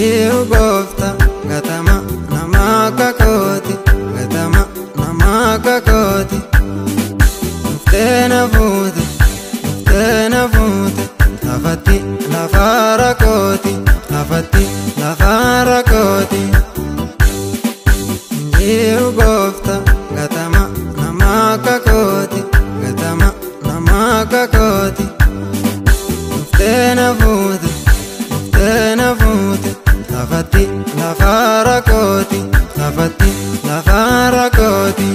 Injiru goofta gatama nama kakoti, gatama nama kakoti. Tena fute lafati lafara koti, lafati lafara koti. Injiru goofta gatama nama kakoti, gatama nama kakoti. Tena fute lafati lafara koti, lafati lafara koti.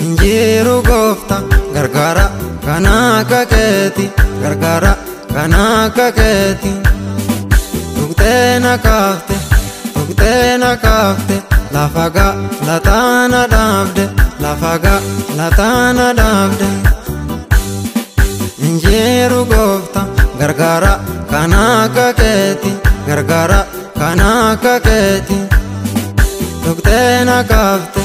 Injiru goofta gargara kana kaketi, gargara kana kaketi. Tuktena kafte lafaga latana dabde, lafaga latana dabde. Injiru goofta gargara kana kaketi, gargara kana kaketi. Tuktena kafte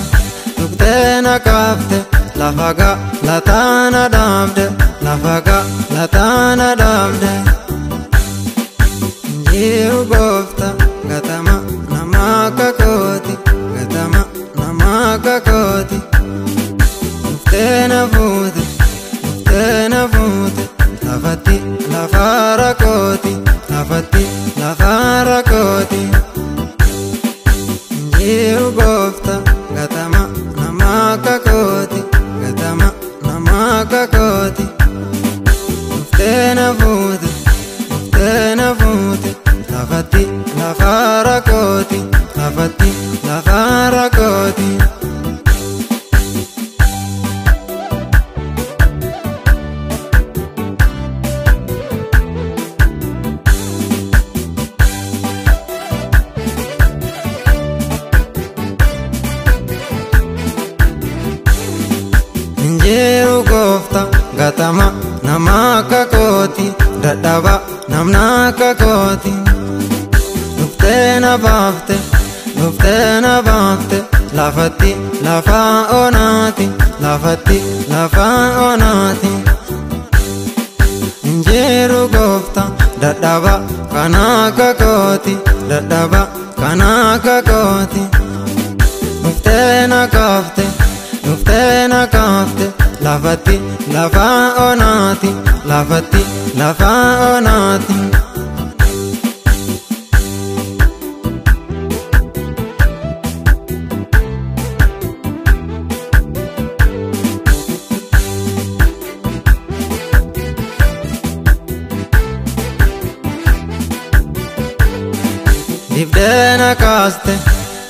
lafaga latana dabde, lafaga latana dabde. Injiru goofta gatama nama kakoti, gatama nama kakoti. Tena fute lafati lafara koti, lafati lafara koti. Injiru goofta gatama nama kakoti, gatama nama kakoti. Tena fute lafati lafara koti, lafati lafara koti. Injiru goofta gatama nama kakoti, dadhaba namna kakoti. Nuftena bafte lafati lafa onati, lafati lafa onati. Injiru goofta dadhaba kana kakoti, dadhaba kana kakoti. Nuftena kafte lafati lafa onati, lafati lafa onati.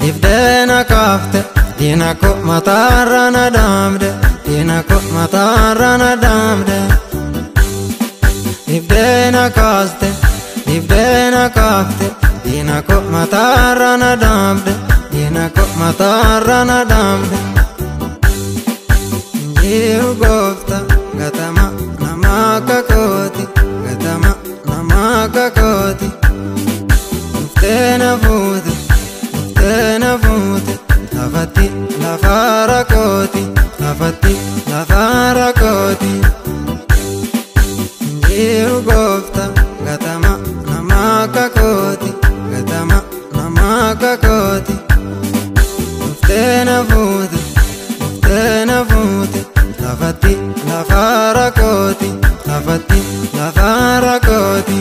Dibdena kafte dina ko matara na damde, dina ko matara na damde. Dibdena kafte dina ko matara na damde, dina ko matara na damde. Injiru goofta gatama nama kakoti, gatama nama kakoti. Tena fute lafati lafara koti, lafati lafara koti. Injiru goofta gatama nama kakoti, gatama nama kakoti. Tena fute lafati lafara koti, lafati lafara koti.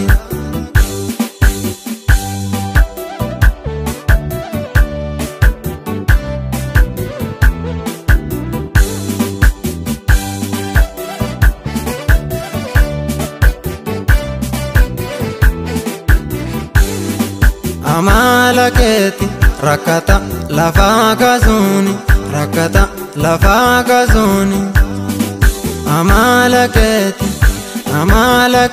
Amala keti rakata lafa kazuni, rakata lafa kazuni. Amala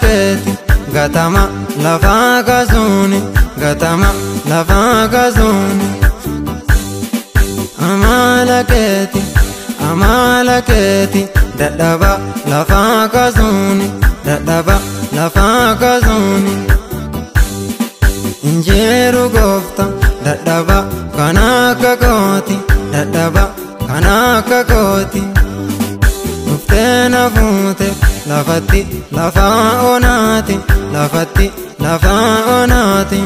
keti gatama lafa kazuni, gatama lafa kazuni. Amala keti dadhaba lafa kazuni, dadhaba lafa kazuni. Injiru goofta dadhaba kana akka kooti dadhaba kana akka kooti dhuftee na fuute lafatti lafa onaati lafatti lafa onaati.